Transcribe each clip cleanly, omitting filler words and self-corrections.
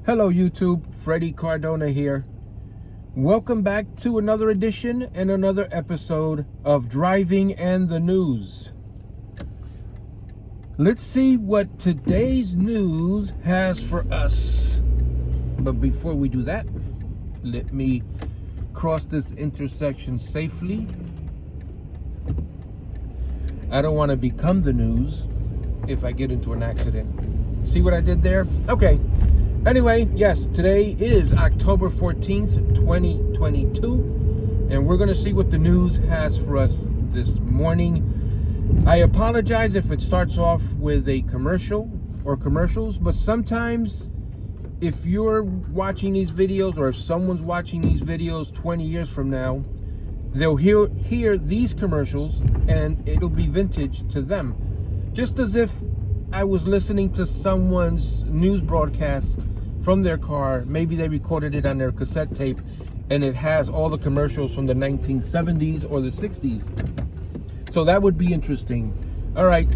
Hello YouTube, Freddie Cardona here. Welcome back to another edition and another episode of Driving and the News. Let's see what today's news has for us. But before we do that, let me cross this intersection safely. I don't want to become the news if I get into an accident. See what I did there? Okay. Anyway, yes, today is October 14th, 2022, and we're going to see what the news has for us this morning. I apologize if it starts off with a commercial or commercials, but sometimes if you're watching these videos or if someone's watching these videos 20 years from now, they'll hear these commercials and it'll be vintage to them. Just as if I was listening to someone's news broadcast from their car. Maybe they recorded it on their cassette tape and it has all the commercials from the 1970s or the 60s. So that would be interesting. All right,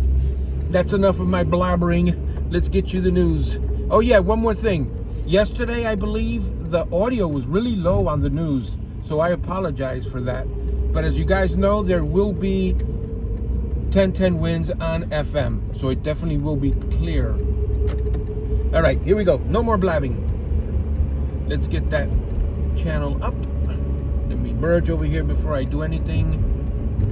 that's enough of my blabbering. Let's get you the news. Oh yeah, one more thing. Yesterday, I believe the audio was really low on the news, so I apologize for that. But as you guys know, there will be 1010 wins on FM, so it definitely will be clear. All right, here we go. No more blabbing. Let's get that channel up. Let me merge over here before I do anything.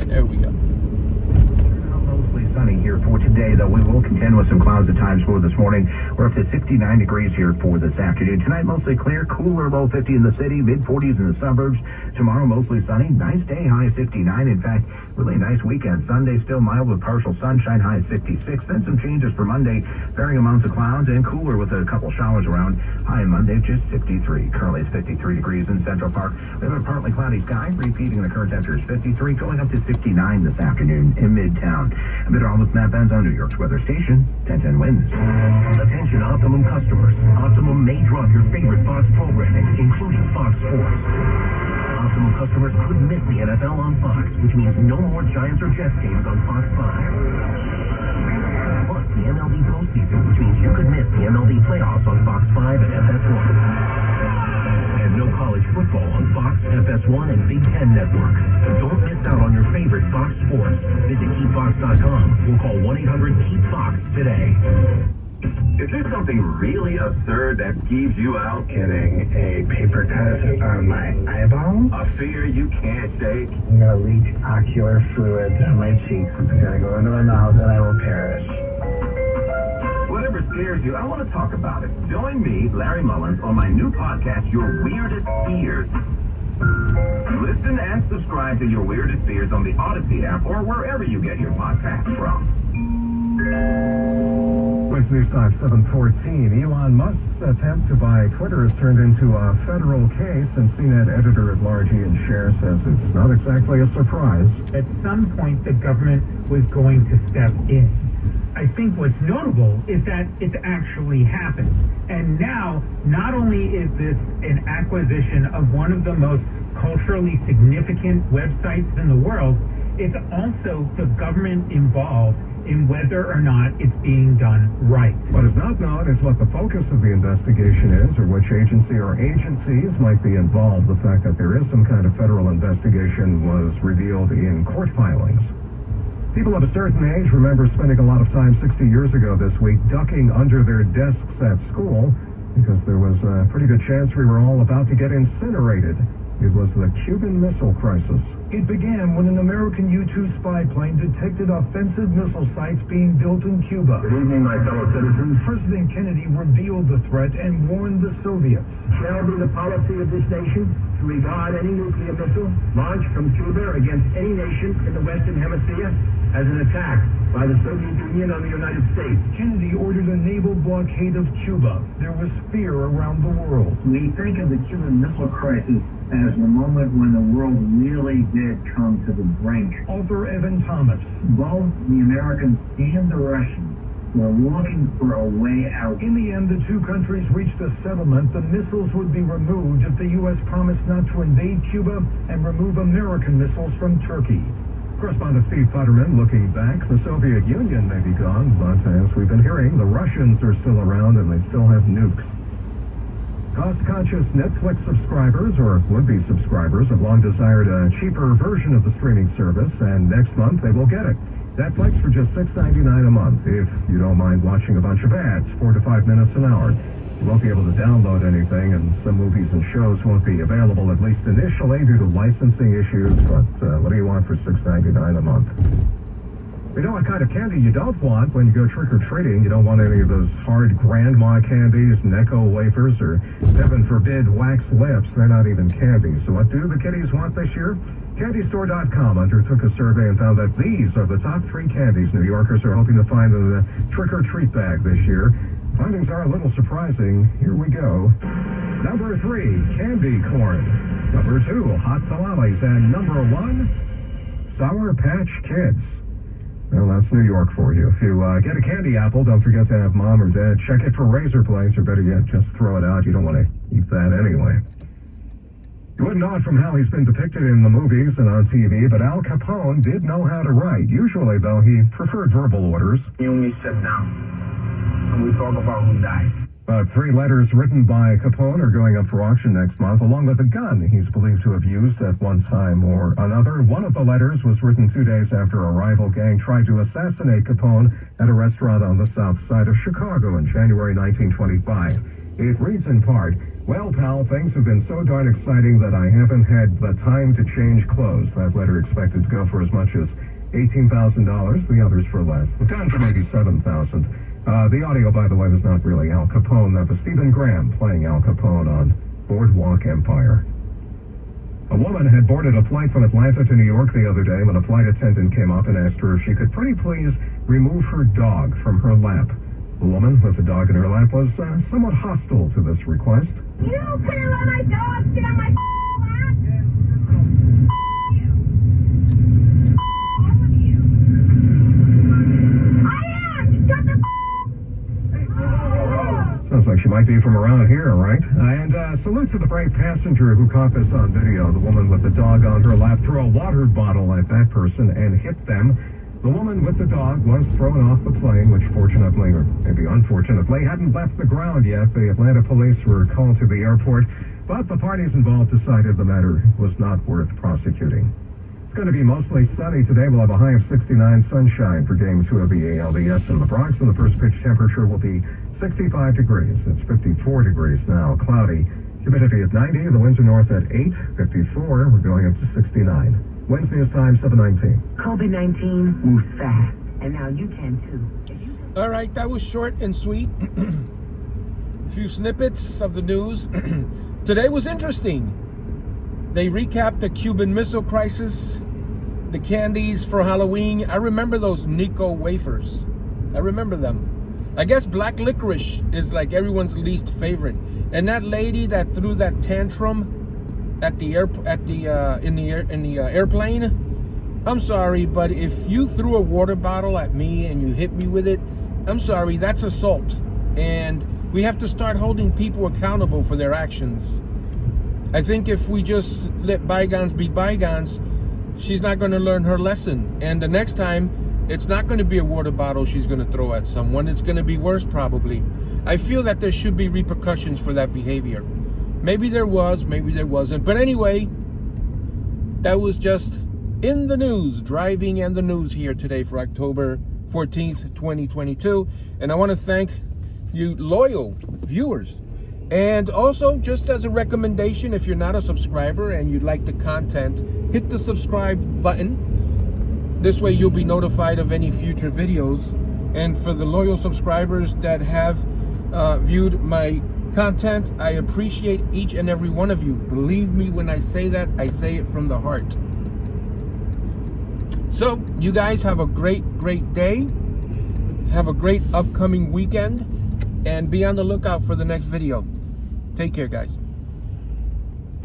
There we go. Mostly sunny here for today, though we will contend with some clouds at times for this morning. We're up to 69 degrees here for this afternoon. Tonight, mostly clear, cooler, low 50 in the city, mid-40s in the suburbs. Tomorrow, mostly sunny, nice day, high 59. In fact, really nice weekend. Sunday, still mild with partial sunshine, high 56. Then some changes for Monday, varying amounts of clouds and cooler with a couple showers around. High Monday, just 63. Currently, it's 53 degrees in Central Park. We have a partly cloudy sky, repeating the current temperature is 53, going up to 69 this afternoon in Midtown. A meteorologist Matt Benz on New York's weather station, 1010 wins. Attention Optimum customers. Optimum may drop your favorite Fox programming, including Fox Sports. Optimum customers could miss the NFL on Fox, which means no more Giants or Jets games on Fox 5. Plus the MLB postseason, which means you could miss the MLB playoffs on Fox 5 and FS1. And no college football on Fox, FS1, and Big Ten Network. Don't miss out on your favorite Fox Sports. Visit KeepFox.com or call 1-800-KEEP-FOX today. Is there something really absurd that keeps you out? Getting a paper cut on my eyeball. A fear you can't shake? I'm gonna leak ocular fluid on my cheeks. It's gonna go into my mouth and I will perish. Whatever scares you, I want to talk about it. Join me, Larry Mullins, on my new podcast, Your Weirdest Fears. Listen and subscribe to Your Weirdest Fears on the Odyssey app or wherever you get your podcasts from. With News Talk 714, Elon Musk's attempt to buy Twitter has turned into a federal case, and CNET editor-at-large Ian Scher says it's not exactly a surprise. At some point, the government was going to step in. I think what's notable is that it's actually happened. And now, not only is this an acquisition of one of the most culturally significant websites in the world, it's also the government involved in whether or not it's being done right. What is not known is what the focus of the investigation is, or which agency or agencies might be involved. The fact that there is some kind of federal investigation was revealed in court filings. People of a certain age remember spending a lot of time 60 years ago this week ducking under their desks at school because there was a pretty good chance we were all about to get incinerated. It was the Cuban Missile Crisis. It began when an American U-2 spy plane detected offensive missile sites being built in Cuba. Good evening, my fellow citizens. President Kennedy revealed the threat and warned the Soviets. Shall be the policy of this nation to regard any nuclear missile launched from Cuba against any nation in the Western Hemisphere as an attack by the Soviet Union on the United States. Kennedy ordered a naval blockade of Cuba. There was fear around the world. We think of the Cuban Missile Crisis as the moment when the world really did come to the brink. Author Evan Thomas. Both the Americans and the Russians were looking for a way out. In the end, the two countries reached a settlement. The missiles would be removed if the U.S. promised not to invade Cuba and remove American missiles from Turkey. Correspondent Steve Futterman looking back. The Soviet Union may be gone, but as we've been hearing, the Russians are still around and they still have nukes. Cost-conscious Netflix subscribers or would-be subscribers have long desired a cheaper version of the streaming service, and next month they will get it. Netflix for just $6.99 a month, if you don't mind watching a bunch of ads, 4 to 5 minutes an hour. You won't be able to download anything, and some movies and shows won't be available, at least initially, due to licensing issues, but what do you want for $6.99 a month? We know what kind of candy you don't want when you go trick-or-treating. You don't want any of those hard grandma candies, Necco wafers, or, heaven forbid, wax lips. They're not even candy. So what do the kiddies want this year? CandyStore.com undertook a survey and found that these are the top 3 candies New Yorkers are hoping to find in the trick-or-treat bag this year. Findings are a little surprising. Here we go. Number 3, candy corn. Number 2, hot tamales. And number 1, Sour Patch Kids. Well, that's New York for you. If you get a candy apple, don't forget to have Mom or Dad check it for razor blades, or better yet, just throw it out. You don't want to eat that anyway. You wouldn't know it from how he's been depicted in the movies and on TV, but Al Capone did know how to write. Usually, though, he preferred verbal orders. You and me sit down, and we talk about who died. 3 letters written by Capone are going up for auction next month, along with a gun he's believed to have used at one time or another. One of the letters was written 2 days after a rival gang tried to assassinate Capone at a restaurant on the south side of Chicago in January 1925. It reads in part, "Well, pal, things have been so darn exciting that I haven't had the time to change clothes." That letter expected to go for as much as $18,000, the others for less. Down to maybe $7,000. The audio, by the way, was not really Al Capone. That was Stephen Graham playing Al Capone on Boardwalk Empire. A woman had boarded a flight from Atlanta to New York the other day when a flight attendant came up and asked her if she could pretty please remove her dog from her lap. The woman with the dog in her lap was somewhat hostile to this request. You couldn't let my dog sit on my lap? Sounds like she might be from around here, right? And salute to the brave passenger who caught this on video. The woman with the dog on her lap threw a water bottle at that person and hit them. The woman with the dog was thrown off the plane, which fortunately, or maybe unfortunately, hadn't left the ground yet. The Atlanta police were called to the airport, but the parties involved decided the matter was not worth prosecuting. It's going to be mostly sunny today. We'll have a high of 69, sunshine for Game 2 of the ALDS in the Bronx, and the first pitch temperature will be 65 degrees. It's 54 degrees now. Cloudy. Humidity at 90. The winds are north at 8. 54. We're going up to 69. Wednesday is time 7:19. COVID-19 moves fast, and now you can too. All right, that was short and sweet. A few snippets of the news. Today was interesting. They recapped the Cuban Missile Crisis, the candies for Halloween. I remember those Necco wafers. I remember them. I guess black licorice is like everyone's least favorite. And that lady that threw that tantrum at the airplane. I'm sorry, but if you threw a water bottle at me and you hit me with it, I'm sorry, that's assault. And we have to start holding people accountable for their actions. I think if we just let bygones be bygones, she's not going to learn her lesson. And the next time, it's not going to be a water bottle she's going to throw at someone. It's going to be worse, probably. I feel that there should be repercussions for that behavior. Maybe there was, maybe there wasn't. But anyway, that was just in the news, driving and the news here today for October 14th, 2022. And I want to thank you loyal viewers. And also, just as a recommendation, if you're not a subscriber and you'd like the content, hit the subscribe button. This way you'll be notified of any future videos. And for the loyal subscribers that have viewed my content, I appreciate each and every one of you. Believe me when I say that, I say it from the heart. So, you guys have a great, great day. Have a great upcoming weekend. And be on the lookout for the next video. Take care, guys.